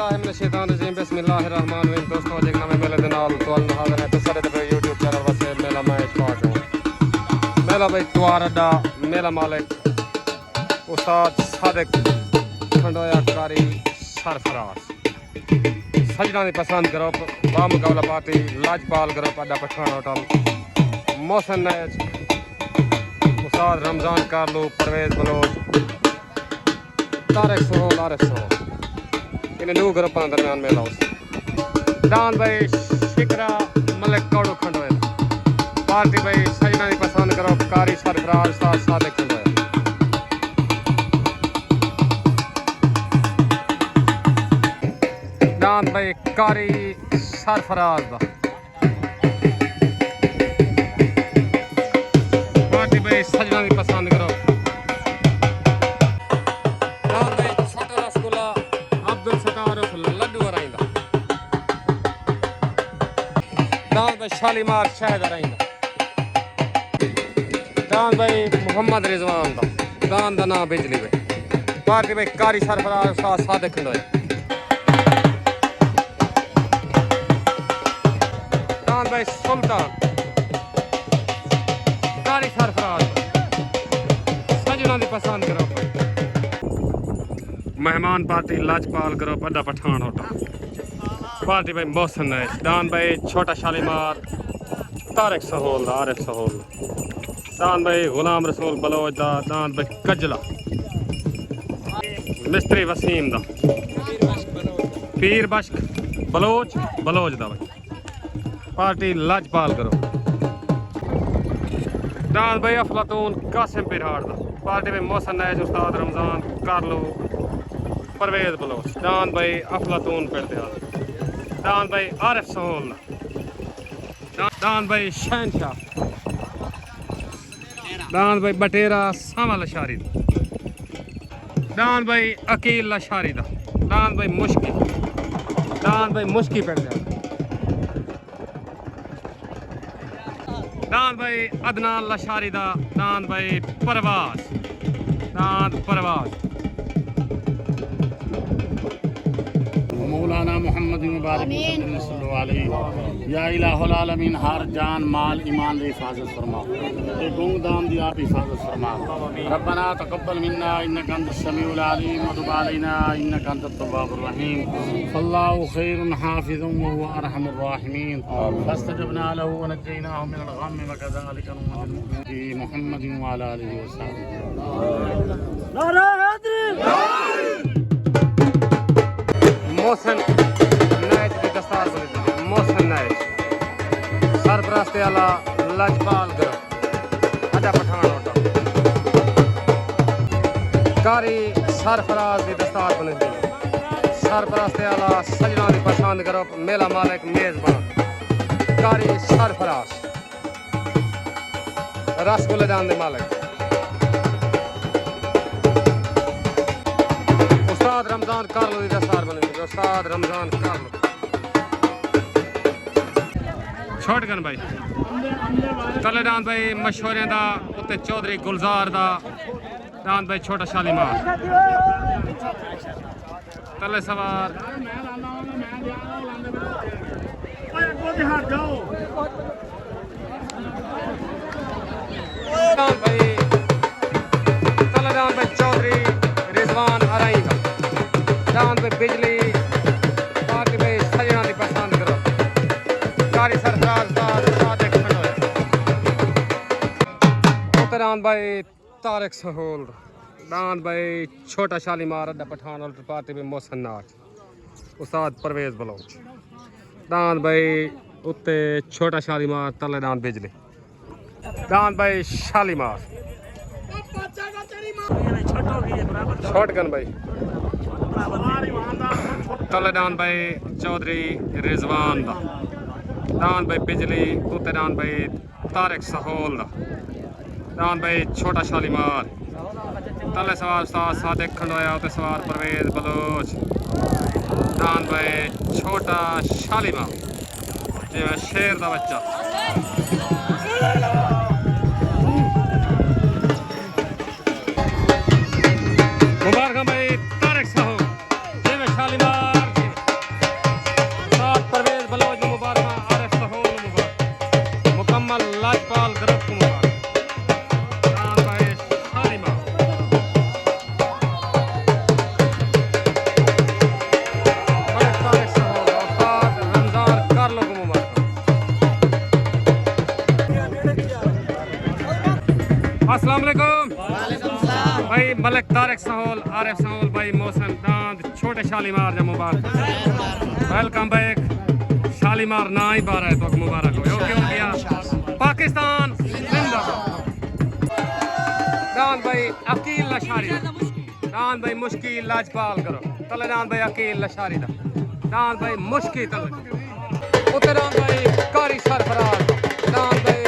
औज़ुबिल्लाहिमिनश्शैतानिर्रजीम बिस्मिल्लाहिर्रहमानिर्रहीम। दोस्तों एक नवे मेले दे नाल तुहानू हाज़िर है तुसाडे ते यूट्यूब चैनल वास्ते मेला मैं इशफाक हूं। मेला भाई त्वार अड्डा मेला मालिक उस्ताद सादिक खंडोया कारी सरफराज सजना की पसंद ग्रुप बामुकाबला पार्टी लाजपाल ग्रुप अड्डा पठान होटल मोहसिन नैज उस्ताद रमजान कारलू परवेज बलोच तारिक सोहल आरिफ सोहल इन दो ग्रुपों के दरमियान मेला डान भाई शिकरा मलिक कौड़ू खंडोया पार्टी भाई सजना की पसंद ग्रुप कारी सरफराज उस्ताद सादिक खंडोया डान भाई कारी सरफराज दा पार्टी भाई सजना की पसंद करो डान भाई छोटा रसगुल्ला अब्दुल सत्तार लड्डू राइंदा डान भाई शालीमार शहद राइंदा डान भाई मोहम्मद रिजवान दा डान दा नाम बिजली भाई पार्टी भाई कारी सरफराज उस्ताद सादिक खंडोया भाई सुल्तान कारी सरफराज सजना की पसंद करो मेहमान पार्टी लाजपाल ग्रुप अड्डा पठान होटल पार्टी भाई मोहसिन नैज डान भाई छोटा शालीमार तारिक सोहल आरिफ सोहल डान भाई गुलाम रसूल बलोच दा डान भाई कजला मिस्त्री वसीम दा पीर बश्क बलोच बलोच दा भाई पार्टी लाजपाल करो डान भाई अफलातून कासिम पिरहाड़ दा पार्टी में मोहसिन नैज उस्ताद रमजान कारलू परवेज बलोच डान भाई अफलातून पिरहाड़ डान भाई आरिफ सोहल डान भाई शहनशाह डान भाई बटेरा सामा लशारी डान भाई अकील लशारी दा डान भाई मुश्की पिरहाड़ डान भाई अदनान लशारी दा डान भाई परवाज मौलाना मोहम्मद मुबारक या इलाहुल आलमीन हर जान माल ईमान की हिफाजत फरमा ये गुंगदाम दी आप हिफाजत फरमा रब्बना तकब्बल मिन्ना इन्नका अंतस समीउल अलीम व तुब अलैना इन्नका अंतत तव्वाबुर रहीम फल्लाहु खैरुन हाफिज़ुन व हुवा अरहमुर राहिमीन फस्तजबना लहु व नज्जयनाहु मिनल गम्मि व कज़ालिका नunजिल मुमिनीन मुहम्मद व अला आलिहि व सह्बिहि नारा हैदरी मोहसिन नैज की दस्तार बनी मोहसिन नैज सरपरस्ती आला लाजपाल ग्रुप अड्डा पठान होटल कारी सरफराज की दस्तार बनी सरपरस्ती आला सजना की पसंद ग्रुप मेला मालिक मेजबान कारी सरफराज रसगुल्ले जान दे मालिक उस्ताद रमजान कारलू की दस्तार बनी उस्ताद रमजान कारलू छोटगन भाई तले डान भाई मशवरे दा उत्ते चौधरी गुलजार दा डान भाई छोटा शालीमार तले सवार डान भाई तले डान भाई चौधरी रिजवान अराई दा डान भाई बिजली पार्टी भाई सजना की पसंद करो कारी सरफराज दा सादिक खंडोया डान भाई तारिक सोहल डान भाई छोटा शालीमार अड्डा पठान होटल पार्टी में मोहसिन नैज उस्ताद परवेज बलोच डान भाई उत्ते छोटा शालीमार तले डान बिजली डान भाई शालीमार छोटगन भाई तले डान भाई चौधरी रिजवान दा डान भाई बिजली उत्ते डान भाई तारिक सोहल दा डान भाई छोटा शालीमार तले सवार उस्ताद सादिक खंडोया उत्ते सवार परवेज बलोच डान भाई छोटा शालीमार जिवें शेर दा बच्चा मुबारक भाई तारिक साहब जिवें शालीमार वालेकुम भाई मलिक तारिक सहूल आरिफ सहूल भाई मोहसन दांद छोटे शालीमार जा मुबारक वेलकम बैक शालीमार ना ही बार है तो मुबारक हो ओके हो गया पाकिस्तान जिंदाबाद दांद भाई अकील लशारी दांद भाई मुश्किल लाजपाल करो तले दांद भाई अकील लशारी दांद भाई मुश्किल तले उते दांद भाई कारी सरफराज दांद भाई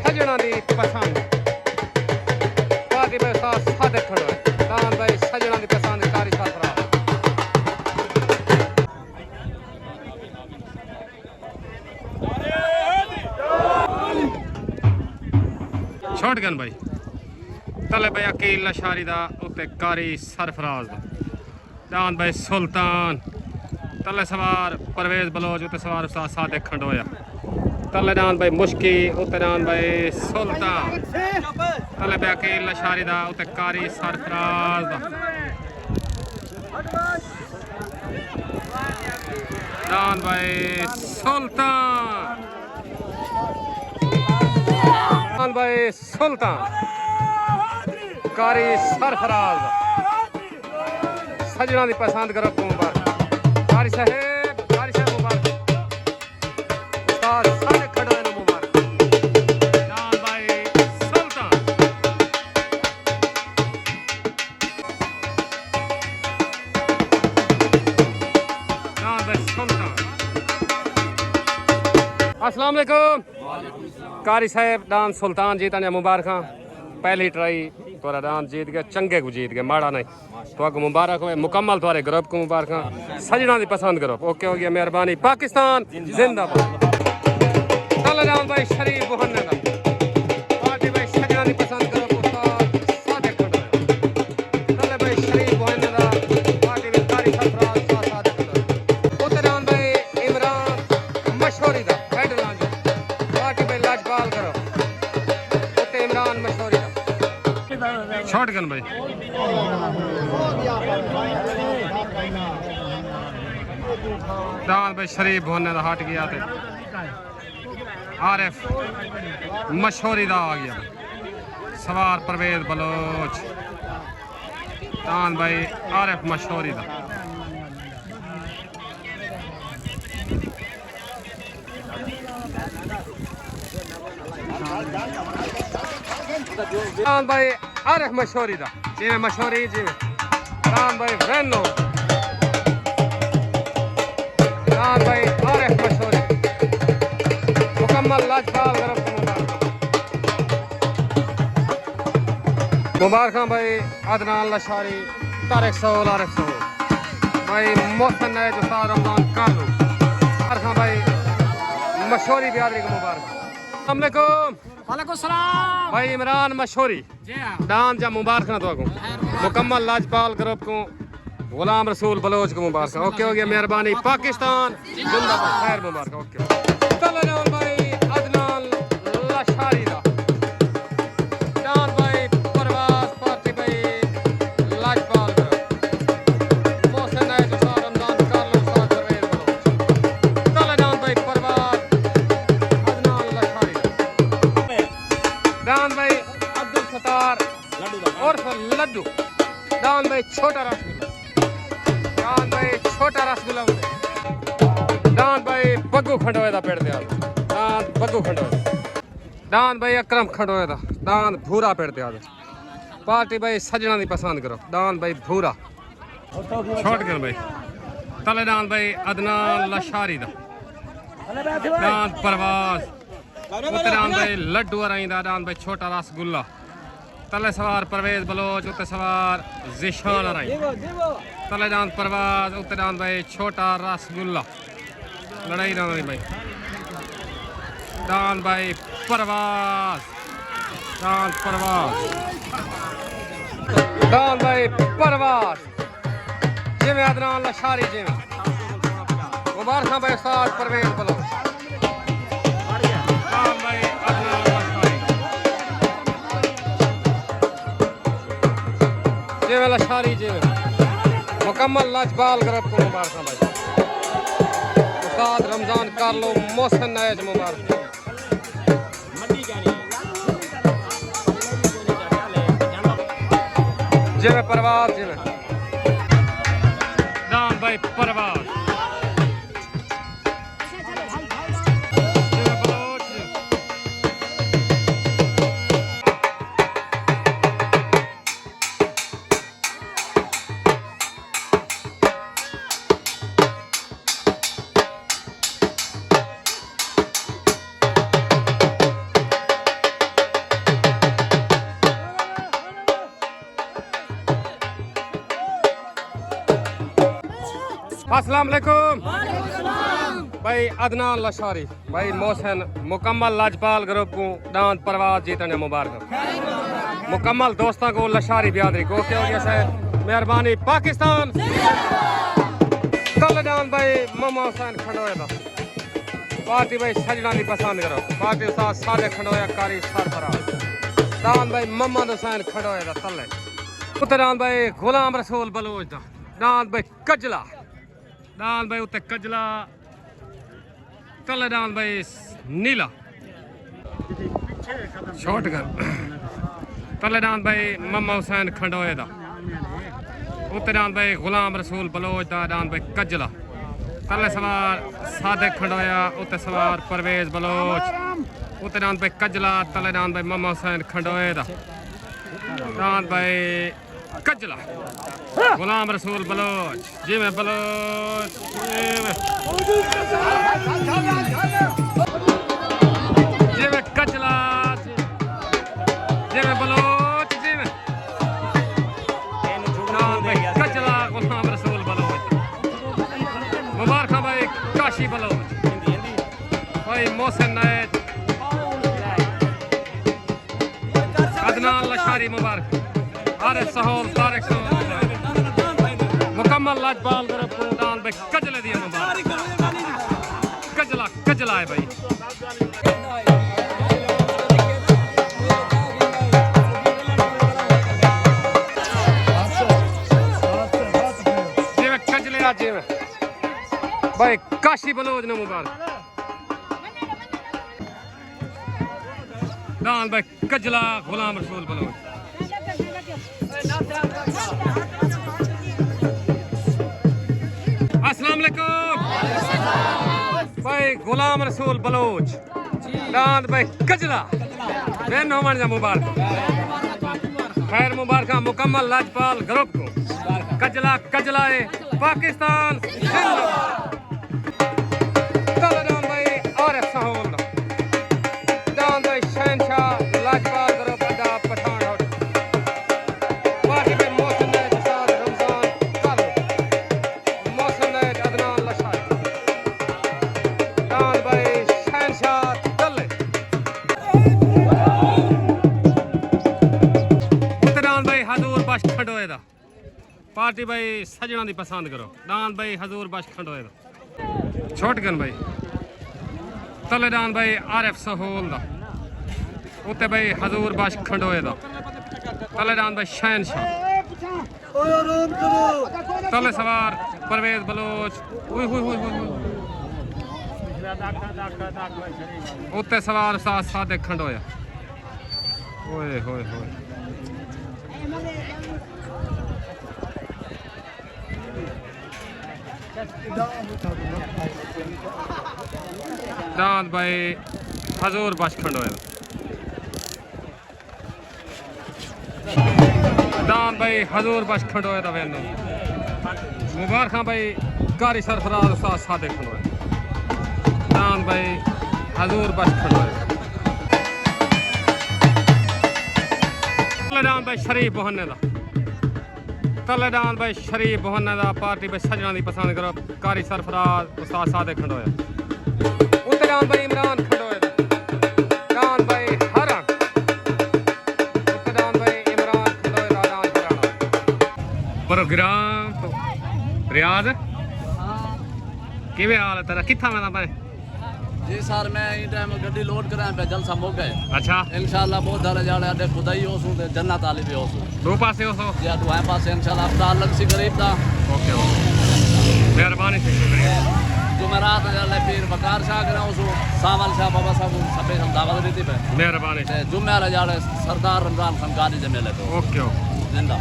सजना दी पसंद पार्टी में साथ सादे खड़ो दांद भाई सजना दी पसंद कारी सरफराज शॉटगन भाई तले भाई अकील लशारी दा उत्ते कारी सरफराज दा दांद भाई सुल्तान तले सवार परवेज बलोच उत्ते सवार उस्ताद सादिक खंडोया तले दांद भाई मुश्की उत्ते दांद भाई सुल्तान तले भाई अकील लशारी दा उत्ते कारी सरफराज दा दांद भाई सुल्तान दांद भाई सुल्तान कारी सरफराज सजना दी पसंद करो मुबारक कारी साहब मुबारक उस्ताद सारे खड़े ने मुबारक दांद भाई सुल्तान दांद भाई सुल्तान अस्सलाम वालेकुम कारी साहब दान सुल्तान जीता ने मुबारक पहली ट्राई तोरा दान जीत गया चंगे को जीत गया माड़ा नहीं तो अग मुबारक हो मुकम्मल तुम्हारे ग्रुप को मुबारक सजना दी पसंद करो ओके हो गया मेहरबानी पाकिस्तान जिंदाबाद तले दान भाई शरीफ बुहन्ने दा पार्टी भाई सजना दी पसंद करो उस्ताद सादिक खड़ो तले भाई शरीफ बुहन्ने दा पार्टी में कारी सरफराज सादिक खड़ो उते दान भाई इमरान मशहूरी दा हेड लांज पार्टी भाई लाजपाल करो उते इमरान मशहूरी दा शॉटगन भाई दान भाई शरीफ होने का हट गया आरिफ मशहूरी दा आ गया सवार परवेज बलोच दान भाई आरिफ मशहूरी दा दान भाई आरिफ मशहूरी दा जिमें मशहूरी जिमें दान भाई वेनो दान भाई आरिफ मशहूरी मुकम्मल लाजपाल ग्रुप मुबारक भाई अदनान लशारी तारिक सहूल आरिफ सहूल भाई मोहसन नए जो रमजान कालू मुबारक भाई मशहूरी बिहारी को मुबारक अस्सलाम वालेकुम सलाम भाई इमरान मशहूरी दान जा मुबारक ना तो मुकम्मल लाजपाल ग्रुप को गुलाम रसूल बलोच को मुबारक ओके हो गया मेहरबानी पाकिस्तान जिंदाबाद खैर मुबारक ओके तले दान भाई अदनान लशारी दा दान भाई परवाज पार्टी भाई लाजपाल ग्रुप मोहसन नए जो रमजान कालू साथ परवेज बलोच तले दान भाई परवाज अदनान लशारी दान भाई अब्दुल सत्तार उर्फ लड्डू दान भाई छोटा रसगुल्ला दान भाई छोटा रसगुल्ला दान भाई बग्गू खंडोए दा पेड़ दिया दान बग्गू खंडोए दान भाई अकरम खंडोए दा दान भूरा पेड़ दिया पार्टी भाई सजना दी पसंद करो दान भाई भूरा छोट कर भाई तले दान भाई अदनान लशारी दा दान परवाज उत्ते दान भाई लड्डू अराइंदा दान भाई छोटा रसगुल्ला तले सवार परवेज बलोच उत्ते सवार जिशान अराई तले दान परवाज उत्ते दान भाई छोटा रसगुल्ला लड़ाई ना भाई दान भाई परवाज दान भाई परवाज जिमें अदनान लशारी जिमें मुबारक भाई उस्ताद परवेज बलोच दान भाई अदनान लशारी जिमें लशारी जिमें मुकम्मल लाजपाल ग्रुप को मुबारक भाई उस्ताद रमजान कार्लो मोहसन नए मुबारक जिमें परवाज जिमें दान भाई परवाज जिमें बलोच अस्सलाम वालेकुम भाई अदनान लशारी भाई मोहसिन मुकम्मल लाजपाल ग्रुप को दान परवाज जीतने मुबारक मुकम्मल दोस्तों को लशारी बियादरी को क्या हो गया सर मेहरबानी पाकिस्तान कल दान भाई ममा हुसैन खंडोया था पार्टी भाई सजना की पसंद करो पार्टी उस्ताद सादे खंडोया कारी सरफराज दान भाई ममा हुसैन खंडोया था तले उते दान भाई गुलाम रसूल बलोच दा दान भाई कजला दान भाई उत्ते कजला तले दान भाई नीला शॉर्ट कर तले दान भाई ममा हुसैन खंडोए दा उत्ते दान भाई गुलाम रसूल बलोच दा दान भाई कजला तले सवार सादिक खंडोया उत्ते सवार परवेज बलोच उत्ते दान भाई कजला तले दान भाई ममा हुसैन खंडोए दा दान भाई कजला गुलाम रसूल बलोच जी में बलोच जी में कजला जी में बलोच जी में कजला गुलाम रसूल बलोच मुबारक भाई काशी बलोच भाई मोहसिन नायक अदनान लशारी मुबारक आरिफ सहोल तारिक सहोल मुकम्मल लाजपाल ग्रुप को दान भाई कजले दिया मुबारक कजला कजला है भाई जी में कजले आज में भाई काशी बलोच ने मुबारक दान भाई कजला गुलाम रसूल बलोच अस्सलाम वालेकुम भाई गुलाम रसूल बलोच दान भाई कजला मैं नौमान जा मुबारक खैर मुबारक मुकम्मल लाजपाल ग्रुप को कजला कजला है पाकिस्तान दान भाई आरिफ सहोल दान भाई शहनशाह लाजपाल ग्रुप अड्डा पठान पार्टी में मोहसिन नायक साद रमजान कल मोहसिन नायक अदनान लशारी दान भाई शहनशाह तले दान भाई हजूर बश खंडोए दा पार्टी भाई सजना दी पसंद करो दान भाई हजूर बश खंडोए दा छोटगन भाई तले दान भाई आरिफ सहोल दा उत्ते भाई हजूर बश खंडोए दा तले दान भाई शहनशाह तले सवार परवेज बलोच उत्ते सवार उस्ताद सादिक खंडोया ओए होए होए दान भाई हजूर बश खंडोया दान भाई हजूर बश खंडोया था वैन मुबारक भाई कारी सरफराज उस्ताद सादिक खंडोया दान भाई हजूर बश खंडोया तलेदान भाई शरीफ बोहने दा तलेदान भाई शरीफ बोहने दा पार्टी भाई सजना दी पसंद करो कारी सरफराज उस्ताद सादिक खंडोया उत्तरान भाई इमरान खंडोया दान भाई हरण उत्तरान भाई इमरान खंडोया दान हरण प्रोग्राम तो रियाज किवें हाल है तेरा कित्था मैं भाई जी सर मैं इन टाइम गड्डी लोड कराया पे जलसा मुक गए अच्छा इंशाल्लाह बहुत सारे जाने अड्डे खुदाई हो सु जन्नत आली भी हो सु दो पासे हो सो या दुआएं पास इंशाल्लाह अब अलग सी गरीब था ओके ओके मेहरबानी से शुक्रिया जुमेरात जाले पीर बकार शाह करा हो सु सावल शाह बाबा साहब सबे हम दावत देती पे मेहरबानी से जुमे वाले जाले सरदार रमजान खान गादी जमेले पे ओके ओके जिंदा